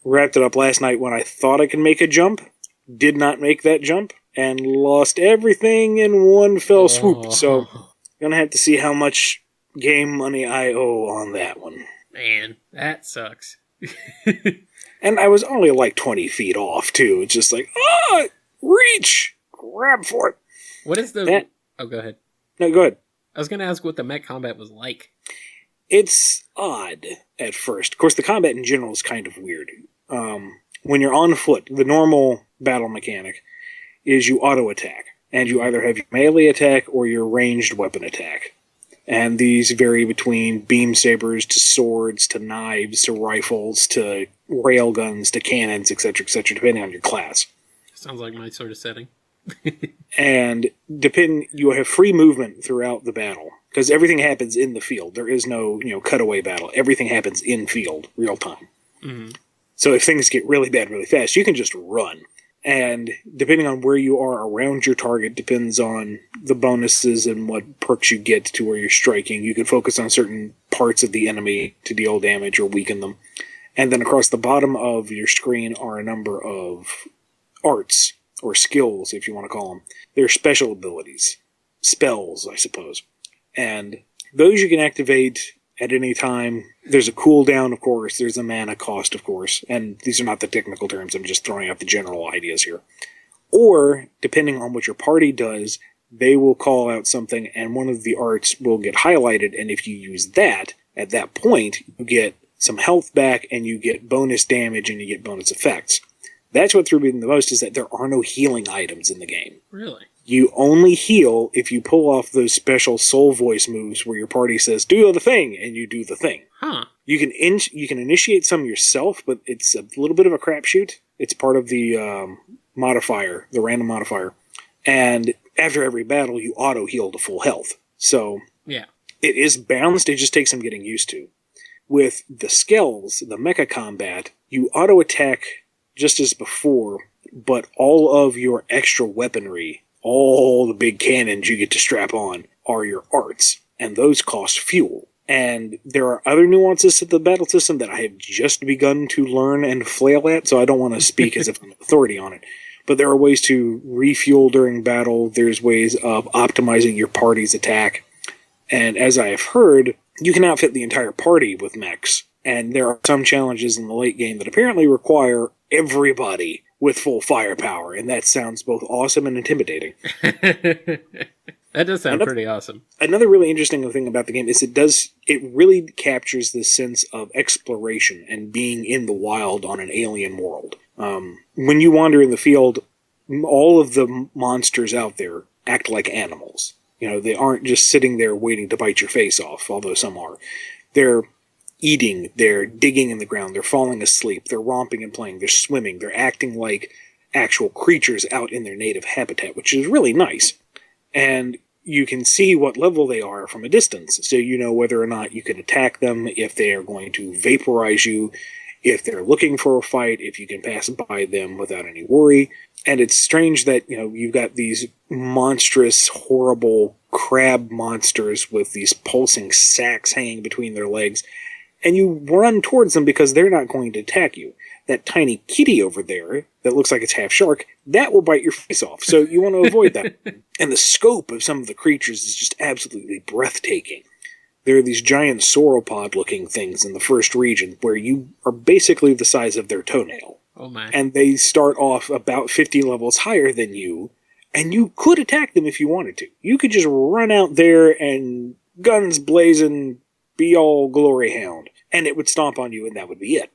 wrapped it up last night when I thought I could make a jump, did not make that jump, and lost everything in one fell swoop. So, gonna have to see how much game money I owe on that one. Man, that sucks. And I was only like 20 feet off, too. It's just like, reach! Grab for it! What is the... Oh, go ahead. No, go ahead. I was going to ask what the mech combat was like. It's odd at first. Of course, the combat in general is kind of weird. When you're on foot, the normal battle mechanic is you auto-attack. And you either have your melee attack or your ranged weapon attack. And these vary between beam sabers to swords to knives to rifles to railguns to cannons, etc., depending on your class. Sounds like my sort of setting. And you have free movement throughout the battle because everything happens in the field. There is no cutaway battle. Everything happens in field, real time. Mm-hmm. So if things get really bad really fast, you can just run. And depending on where you are around your target depends on the bonuses and what perks you get to where you're striking. You can focus on certain parts of the enemy to deal damage or weaken them. And then across the bottom of your screen are a number of arts, or skills, if you want to call them. They're special abilities. Spells, I suppose. And those you can activate at any time. There's a cooldown, of course. There's a mana cost, of course. And these are not the technical terms. I'm just throwing out the general ideas here. Or, depending on what your party does, they will call out something, and one of the arts will get highlighted. And if you use that, at that point, you get some health back, and you get bonus damage, and you get bonus effects. That's what threw me the most, is that there are no healing items in the game. Really? You only heal if you pull off those special soul voice moves where your party says, do the thing, and you do the thing. Huh. You can initiate some yourself, but it's a little bit of a crapshoot. It's part of the modifier, the random modifier. And after every battle, you auto-heal to full health. So yeah, it is balanced, it just takes some getting used to. With the skills, the mecha combat, you auto-attack just as before, but all of your extra weaponry, all the big cannons you get to strap on, are your arts, and those cost fuel. And there are other nuances to the battle system that I have just begun to learn and flail at, so I don't want to speak as if I'm an authority on it. But there are ways to refuel during battle, there's ways of optimizing your party's attack, and as I have heard, you can outfit the entire party with mechs. And there are some challenges in the late game that apparently require everybody with full firepower, and that sounds both awesome and intimidating. That does sound pretty awesome. Another really interesting thing about the game is it really captures this sense of exploration and being in the wild on an alien world. When you wander in the field, all of the monsters out there act like animals. They aren't just sitting there waiting to bite your face off, although some are. They're eating, they're digging in the ground, they're falling asleep, they're romping and playing, they're swimming, they're acting like actual creatures out in their native habitat, which is really nice. And you can see what level they are from a distance, so you know whether or not you can attack them, if they are going to vaporize you, if they're looking for a fight, if you can pass by them without any worry. And it's strange that, you've got these monstrous, horrible crab monsters with these pulsing sacks hanging between their legs, and you run towards them because they're not going to attack you. That tiny kitty over there that looks like it's half shark, that will bite your face off, so you want to avoid that. And the scope of some of the creatures is just absolutely breathtaking. There are these giant sauropod-looking things in the first region where you are basically the size of their toenail. Oh my. And they start off about 50 levels higher than you, and you could attack them if you wanted to. You could just run out there and guns blazing, be all glory hound, and it would stomp on you, and that would be it.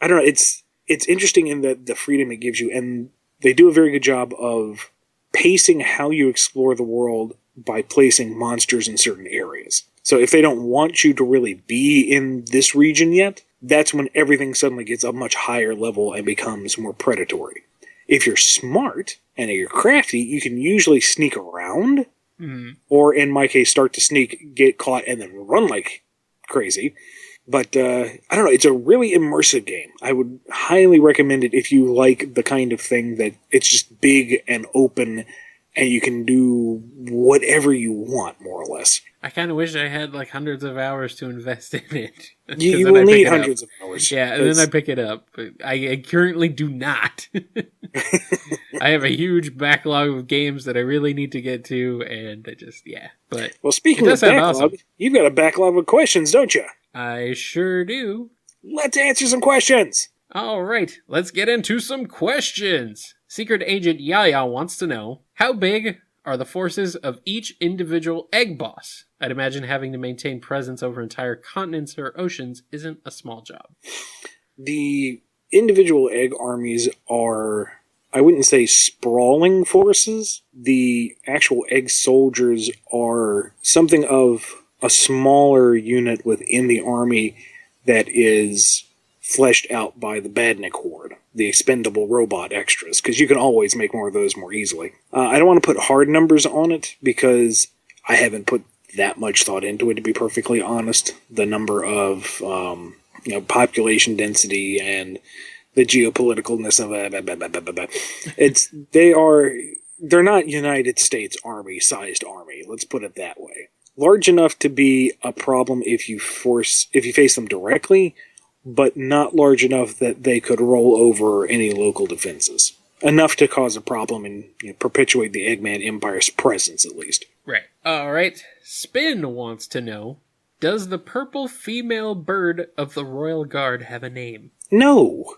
I don't know, it's interesting in the freedom it gives you, and they do a very good job of pacing how you explore the world by placing monsters in certain areas. So if they don't want you to really be in this region yet, that's when everything suddenly gets a much higher level and becomes more predatory. If you're smart and you're crafty, you can usually sneak around, or in my case, start to sneak, get caught, and then run like crazy. But, I don't know, it's a really immersive game. I would highly recommend it if you like the kind of thing that it's just big and open, and you can do whatever you want, more or less. I kind of wish I had like hundreds of hours to invest in it. You will need hundreds of hours. Yeah, and then I pick it up. But I currently do not. I have a huge backlog of games that I really need to get to, and I just, yeah. But well, speaking of backlog, awesome. You've got a backlog of questions, don't you? I sure do. Let's answer some questions. All right, let's get into some questions. Secret Agent YaYa wants to know, how big are the forces of each individual egg boss? I'd imagine having to maintain presence over entire continents or oceans isn't a small job. The individual egg armies are I wouldn't say sprawling forces. The actual egg soldiers are something of a smaller unit within the army that is fleshed out by the Badnik Horde, the expendable robot extras, because you can always make more of those more easily. I don't want to put hard numbers on it, because I haven't put that much thought into it, to be perfectly honest. The number of population density and the geopoliticalness of it. They're not United States Army-sized army, let's put it that way. Large enough to be a problem if you face them directly, but not large enough that they could roll over any local defenses. Enough to cause a problem and perpetuate the Eggman Empire's presence, at least. Right. All right. Spin wants to know, does the purple female bird of the Royal Guard have a name? No.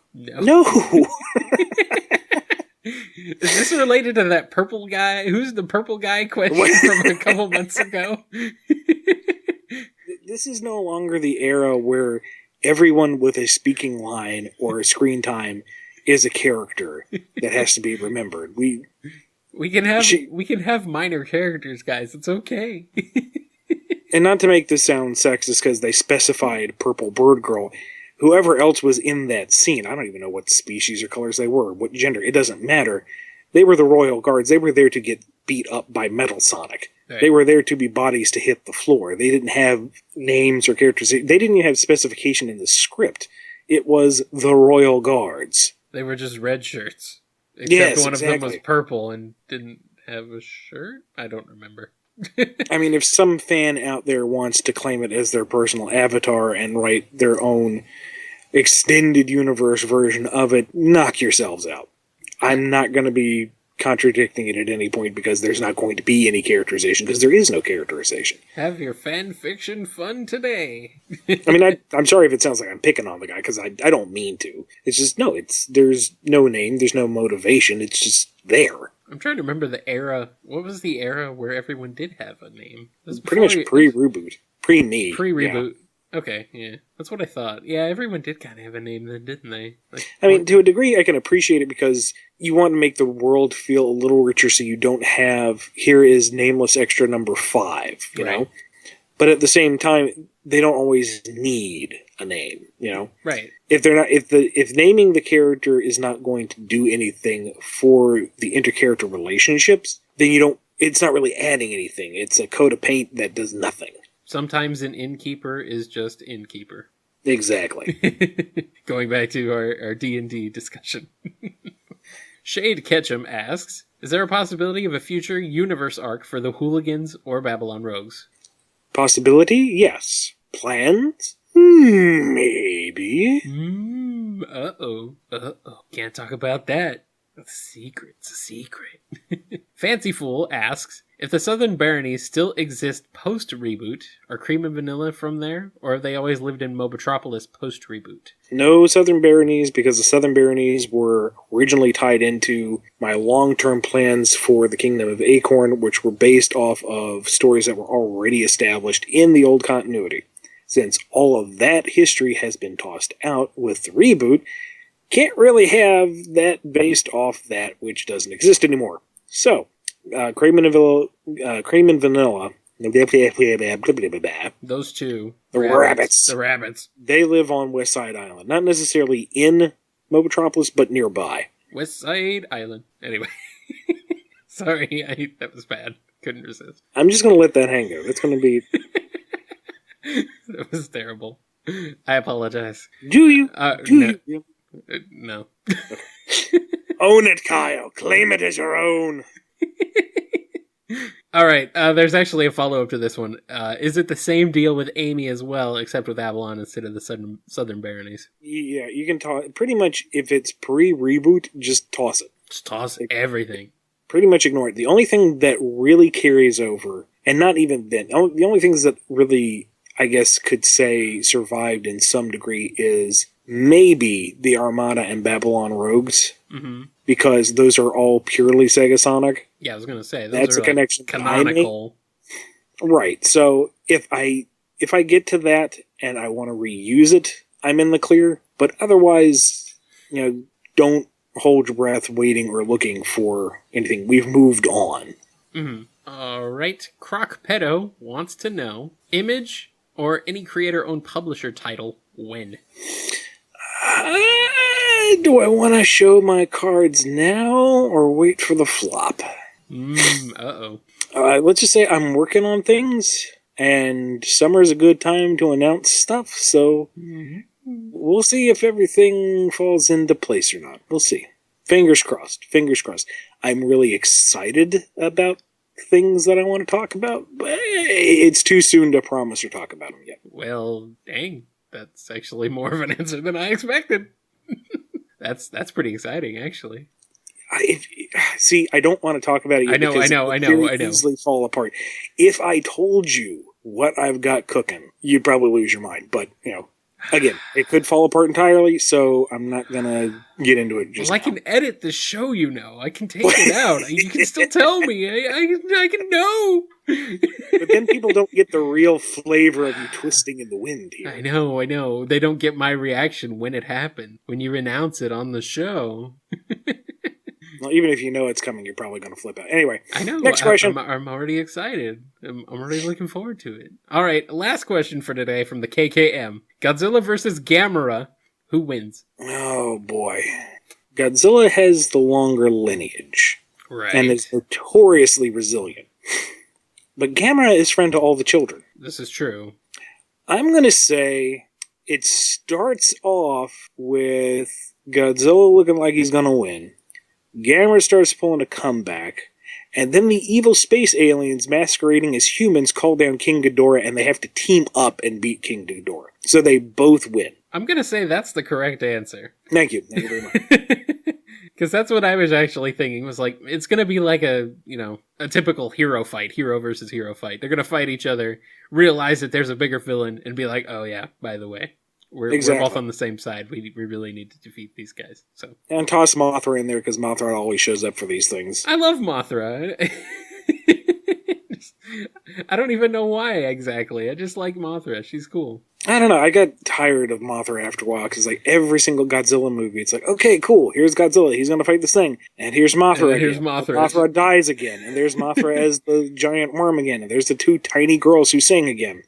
Is this related to that purple guy? Who's the purple guy question from a couple months ago? This is no longer the era where everyone with a speaking line or a screen time is a character that has to be remembered. We can have minor characters, guys. It's okay. And not to make this sound sexist, because they specified Purple Bird Girl. Whoever else was in that scene, I don't even know what species or colors they were, what gender, it doesn't matter. They were the Royal Guards. They were there to get beat up by Metal Sonic. Right. They were there to be bodies to hit the floor. They didn't have names or characters. They didn't even have specification in the script. It was the Royal Guards. They were just red shirts. Except one of them was purple and didn't have a shirt? I don't remember. I mean, if some fan out there wants to claim it as their personal avatar and write their own extended universe version of it, knock yourselves out. I'm not going to be contradicting it at any point, because there's not going to be any characterization, because there is no characterization. Have your fan fiction fun today. I mean, I'm sorry if it sounds like I'm picking on the guy, because I don't mean to. It's just, there's no name, there's no motivation, it's just there. I'm trying to remember the era. What was the era where everyone did have a name? It was pretty much pre-reboot. Pre-me. Pre-reboot. Yeah. Okay, yeah. That's what I thought. Yeah, everyone did kind of have a name then, didn't they? I mean, to a degree, I can appreciate it, because you want to make the world feel a little richer, so you don't have, here is nameless extra number 5, you know? But at the same time, they don't always need a name, Right. If naming the character is not going to do anything for the intercharacter relationships, then it's not really adding anything. It's a coat of paint that does nothing. Sometimes an innkeeper is just innkeeper. Exactly. Going back to our D&D discussion. Shade Ketchum asks, is there a possibility of a future universe arc for the Hooligans or Babylon Rogues? Possibility? Yes. Plans? Maybe. Uh-oh. Can't talk about that. It's a secret. Fancy Fool asks, if the Southern Baronies still exist post-reboot, are Cream and Vanilla from there, or have they always lived in Mobotropolis post-reboot? No Southern Baronies, because the Southern Baronies were originally tied into my long-term plans for the Kingdom of Acorn, which were based off of stories that were already established in the old continuity. Since all of that history has been tossed out with the reboot, can't really have that based off that which doesn't exist anymore. So, Cream and Vanilla, those two. The rabbits. The rabbits. They live on West Side Island. Not necessarily in Mobotropolis, but nearby. West Side Island. Anyway. Sorry, that was bad. Couldn't resist. I'm just going to let that hang there. That's going to be... That was terrible. I apologize. Do you? You? No. Own it, Kyle. Claim it as your own. All right. There's actually a follow-up to this one. Is it the same deal with Amy as well, except with Avalon instead of the Southern Baronies? Yeah, you can toss. Pretty much, if it's pre-reboot, just toss it. Just toss everything. Pretty much ignore it. The only thing that really carries over, and not even then, the only things that really, I guess, could say survived in some degree is maybe the Armada and Babylon Rogues, because those are all purely Sega Sonic. Yeah, I was going to say, that's a connection canonical. Right, so if I get to that and I want to reuse it, I'm in the clear, but otherwise, don't hold your breath waiting or looking for anything. We've moved on. Mm-hmm. All right. Crocpedo wants to know, Image or any creator-owned publisher title, when? Do I want to show my cards now or wait for the flop? Uh-oh. Let's just say I'm working on things, and summer's a good time to announce stuff, so we'll see if everything falls into place or not. We'll see. Fingers crossed. Fingers crossed. I'm really excited about things that I want to talk about, but it's too soon to promise or talk about them yet. Well, dang. That's actually more of an answer than I expected. That's pretty exciting, actually. I don't want to talk about it yet. I know. Easily fall apart. If I told you what I've got cooking, you'd probably lose your mind. But, again, it could fall apart entirely, so I'm not going to get into it just now. I can edit the show, I can take it out. You can still tell me. I can know. But then people don't get the real flavor of you twisting in the wind here. I know. They don't get my reaction when it happened. When you announce it on the show. Well, even if you know it's coming, you're probably going to flip out. Anyway, I know. Next question. I'm already excited. I'm already looking forward to it. All right, last question for today from the KKM. Godzilla versus Gamera. Who wins? Oh, boy. Godzilla has the longer lineage. Right. And is notoriously resilient. But Gamera is friend to all the children. This is true. I'm going to say it starts off with Godzilla looking like he's going to win. Gamera starts pulling a comeback. And then the evil space aliens masquerading as humans call down King Ghidorah, and they have to team up and beat King Ghidorah. So they both win. I'm going to say that's the correct answer. Thank you. Thank you very much. Because that's what I was actually thinking, was like, it's going to be like a typical hero fight, hero versus hero fight. They're going to fight each other, realize that there's a bigger villain, and be like, oh yeah, by the way, we're both on the same side. We really need to defeat these guys. So and toss Mothra in there, because Mothra always shows up for these things. I love Mothra. I don't even know why exactly. I just like Mothra. She's cool. I don't know. I got tired of Mothra after a while, because like every single Godzilla movie, it's like, okay, cool. Here's Godzilla. He's going to fight this thing. And here's Mothra again. Here's Mothra. Mothra dies again. And there's Mothra as the giant worm again. And there's the two tiny girls who sing again.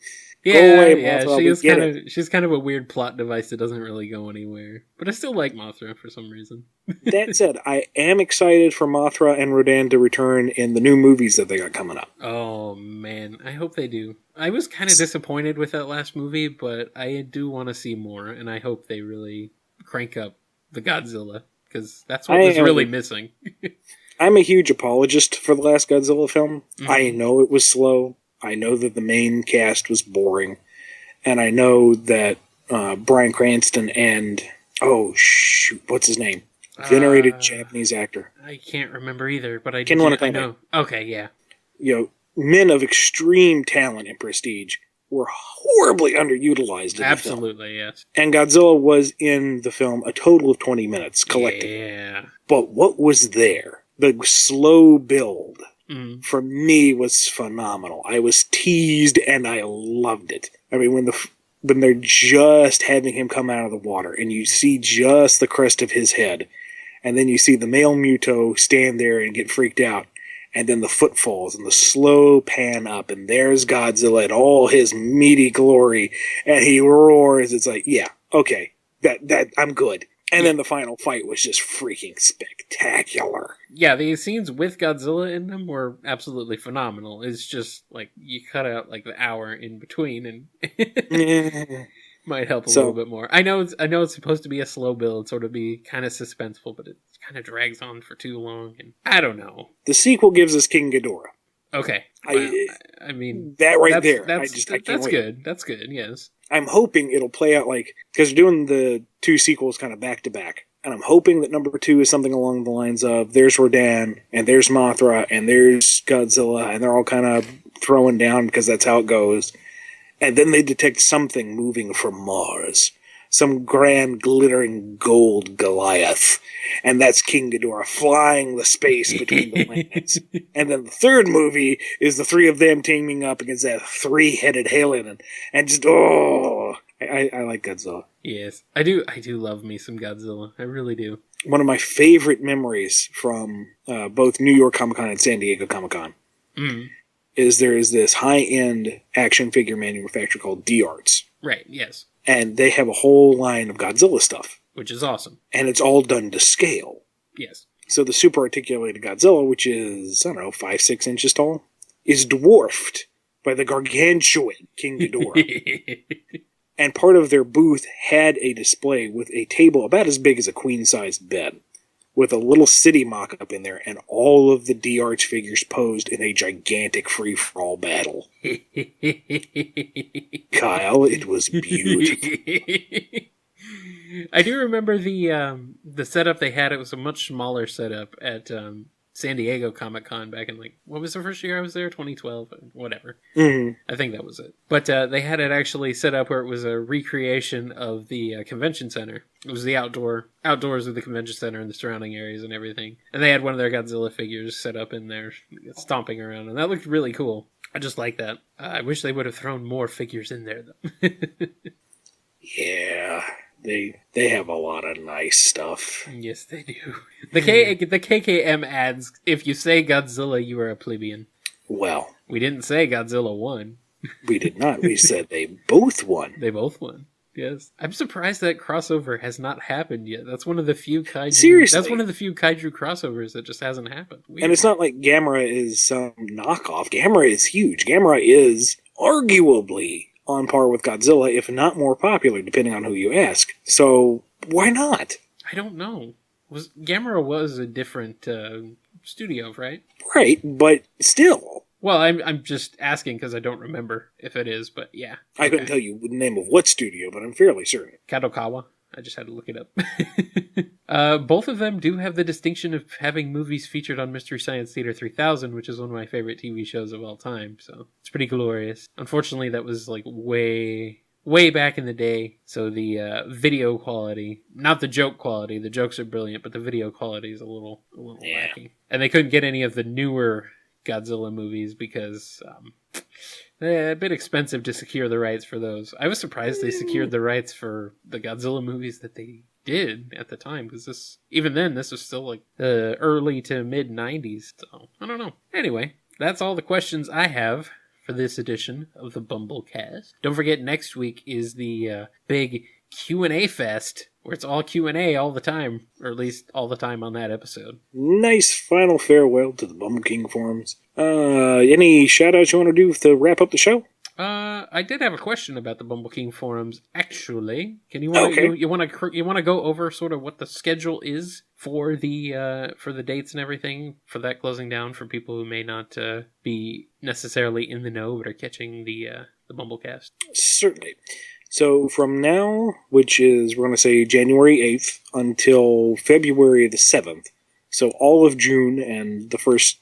Yeah, go away, Mothra. She's kind of a weird plot device that doesn't really go anywhere. But I still like Mothra for some reason. That said, I am excited for Mothra and Rodan to return in the new movies that they got coming up. Oh, man. I hope they do. I was kind of disappointed with that last movie, but I do want to see more, and I hope they really crank up the Godzilla, because that's what was really missing. I'm a huge apologist for the last Godzilla film. Mm-hmm. I know it was slow. I know that the main cast was boring. And I know that Bryan Cranston and... Oh, shoot. What's his name? Venerated Japanese actor. I can't remember either, but I know. Okay, yeah. Men of extreme talent and prestige were horribly underutilized in Absolutely, yes. And Godzilla was in the film a total of 20 minutes collectively. Yeah. But what was there? The slow build... for me was phenomenal. I was teased and I loved it. I mean, when they're just having him come out of the water and you see just the crest of his head, and then you see the male Muto stand there and get freaked out, and then the footfalls and the slow pan up, and there's Godzilla in all his meaty glory, and he roars. It's like, yeah, okay, that I'm good. And then the final fight was just freaking spectacular. Yeah, the scenes with Godzilla in them were absolutely phenomenal. It's just, like, you cut out, like, the hour in between, and might help a little bit more. I know it's supposed to be a slow build, sort of be kind of suspenseful, but it kind of drags on for too long, and I don't know. The sequel gives us King Ghidorah. Okay. I mean... That right there. I can't that's wait. good. That's good, yes. I'm hoping it'll play out like... Because they're doing the two sequels kind of back-to-back. And I'm hoping that number 2 is something along the lines of there's Rodan, and there's Mothra, and there's Godzilla, and they're all kind of throwing down because that's how it goes. And then they detect something moving from Mars. Some grand, glittering gold Goliath. And that's King Ghidorah flying the space between the planets. And then the third movie is the three of them teaming up against that 3-headed alien. And just, I like Godzilla. Yes, I do love me some Godzilla. I really do. One of my favorite memories from both New York Comic Con and San Diego Comic Con is there is this high-end action figure manufacturer called D-Arts. Right, yes. And they have a whole line of Godzilla stuff. Which is awesome. And it's all done to scale. Yes. So the super articulated Godzilla, which is, 5-6 inches tall, is dwarfed by the gargantuan King Ghidorah. And part of their booth had a display with a table about as big as a queen-sized bed, with a little city mock-up in there, and all of the D-Arts figures posed in a gigantic free-for-all battle. Kyle, it was beautiful. I do remember the setup they had. It was a much smaller setup at San Diego Comic-Con back in, what was the first year I was there? 2012? Whatever. Mm-hmm. I think that was it. But they had it actually set up where it was a recreation of the convention center. It was the outdoors of the convention center and the surrounding areas and everything. And they had one of their Godzilla figures set up in there, stomping around. And that looked really cool. I just like that. I wish they would have thrown more figures in there, though. Yeah. They have a lot of nice stuff. Yes, they do. The KKM adds, if you say Godzilla, you are a plebeian. Well. We didn't say Godzilla won. We did not. We said they both won. They both won. Yes. I'm surprised that crossover has not happened yet. That's one of the few kaiju... Seriously? That's one of the few kaiju crossovers that just hasn't happened. Weird. And it's not like Gamera is some knockoff. Gamera is huge. Gamera is arguably on par with Godzilla, if not more popular, depending on who you ask. So, why not? I don't know. Gamera was a different studio, right? Right, but still. Well, I'm just asking because I don't remember if it is, but yeah. I couldn't tell you the name of what studio, but I'm fairly certain. Kadokawa. I just had to look it up. Both of them do have the distinction of having movies featured on Mystery Science Theater 3000, which is one of my favorite TV shows of all time, so it's pretty glorious. Unfortunately, that was way back in the day, so the video quality, not the joke quality, the jokes are brilliant, but the video quality is a little lacking. And they couldn't get any of the newer Godzilla movies because they're a bit expensive to secure the rights for those. I was surprised they secured the rights for the Godzilla movies that they did at the time, because this was still the early to mid 90s, so I don't know. Anyway, that's all the questions I have for this edition of the BumbleKast. Don't forget, next week is the big Q&A-Fest, where it's all Q&A all the time, or at least all the time on that episode. Nice final farewell to the BumbleKing forums. Any shout-outs you want to do to wrap up the show? I did have a question about the BumbleKing forums, actually. You want to go over sort of what the schedule is for the dates and everything for that closing down for people who may not be necessarily in the know but are catching the BumbleKast? Certainly. So from now, which is, we're going to say January 8th, until February the 7th, so all of June and the first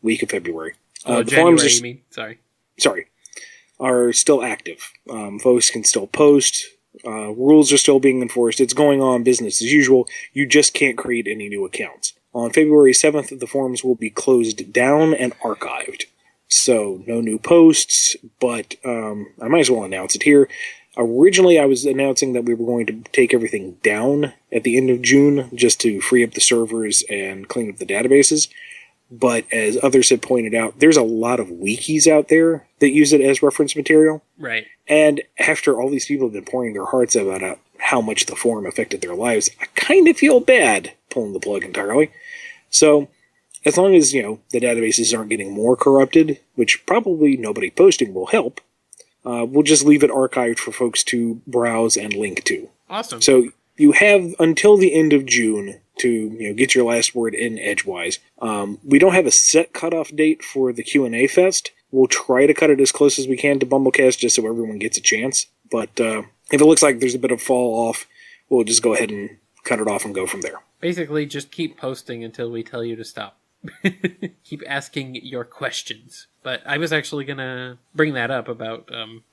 week of February. The January, you mean? Sorry. Are still active. Folks can still post. Rules are still being enforced. It's going on business as usual. You just can't create any new accounts. On February 7th, the forums will be closed down and archived. So, no new posts, but I might as well announce it here. Originally, I was announcing that we were going to take everything down at the end of June just to free up the servers and clean up the databases. But as others have pointed out, there's a lot of wikis out there that use it as reference material. Right. And after all these people have been pouring their hearts about how much the forum affected their lives, I kind of feel bad pulling the plug entirely. So, as long as, the databases aren't getting more corrupted, which probably nobody posting will help, we'll just leave it archived for folks to browse and link to. Awesome. So you have until the end of June to get your last word in edgewise. We don't have a set cutoff date for the Q&A-Fest. We'll try to cut it as close as we can to BumbleKast just so everyone gets a chance. But if it looks like there's a bit of fall off, we'll just go ahead and cut it off and go from there. Basically, just keep posting until we tell you to stop. Keep asking your questions. But I was actually going to bring that up about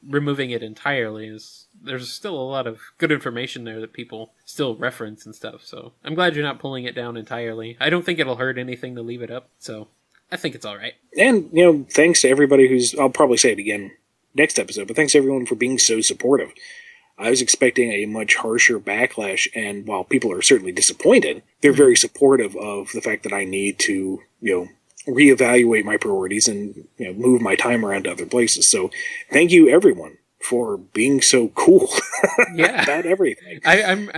removing it entirely. There's still a lot of good information there that people still reference and stuff. So I'm glad you're not pulling it down entirely. I don't think it'll hurt anything to leave it up. So I think it's all right. And, thanks to everybody I'll probably say it again next episode, but thanks to everyone for being so supportive. I was expecting a much harsher backlash, and while people are certainly disappointed, they're very supportive of the fact that I need to, reevaluate my priorities and, move my time around to other places. So thank you, everyone, for being so cool about everything. I'm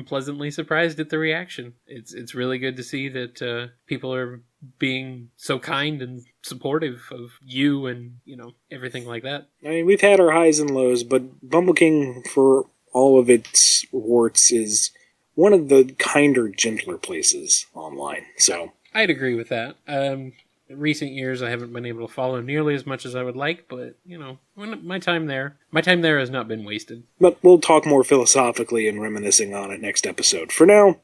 pleasantly surprised at the reaction. It's really good to see that people are being so kind and supportive of you and, everything like that. I mean, we've had our highs and lows, but BumbleKing, for all of its warts, is one of the kinder, gentler places online. So I'd agree with that. In recent years, I haven't been able to follow nearly as much as I would like, but, my time there has not been wasted. But we'll talk more philosophically and reminiscing on it next episode. For now,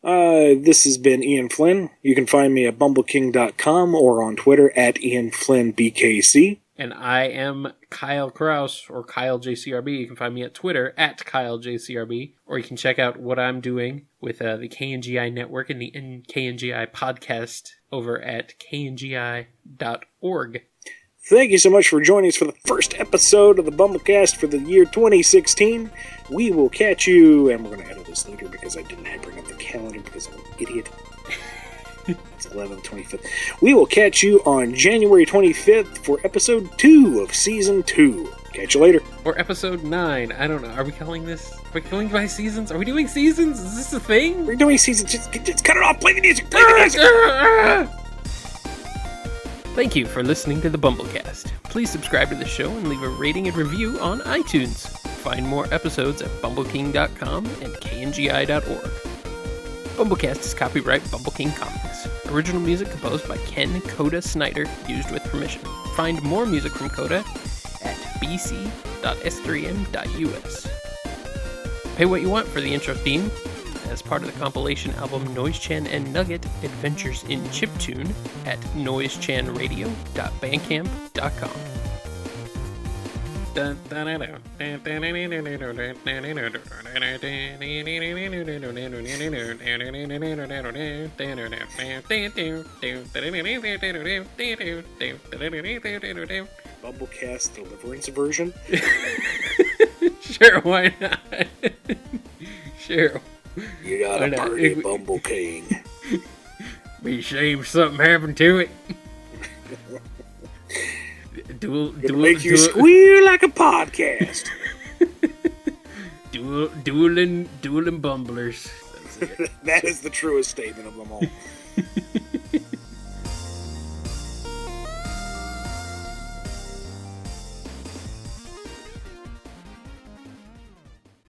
this has been Ian Flynn. You can find me at BumbleKing.com or on Twitter at IanFlynnBKC. And I am Kyle Kraus, or KyleJCRB. You can find me at Twitter at KyleJCRB, or you can check out what I'm doing with the KNGI Network and the KNGI podcast over at kngi.org. Thank you so much for joining us for the first episode of the BumbleKast for the year 2016. We will catch you, and we're going to edit this later because I didn't bring up the calendar because I'm an idiot. It's 11/25th. We will catch you on January 25th for episode 2 of season 2. Catch you later. Or episode 9. I don't know. Are we calling this? Are we going by seasons? Are we doing seasons? Is this a thing? We're doing seasons. Just cut it off. Play the music. Play the music. Thank you for listening to the BumbleKast. Please subscribe to the show and leave a rating and review on iTunes. Find more episodes at BumbleKing.com and KNGI.org. BumbleKast is copyright BumbleKing Comics. Original music composed by Ken Coda Snyder, used with permission. Find more music from Coda at bc.s3m.us. Pay what you want for the intro theme, as part of the compilation album Noisechan and Nugget Adventures in Chiptune at noisechanradio.bandcamp.com. BumbleKast Deliverance version? Sure, why not? Sure. You gotta party, BumbleKing. Be ashamed something happened to it. Make you squeal like a podcast. Dueling bumblers. That is the truest statement of them all.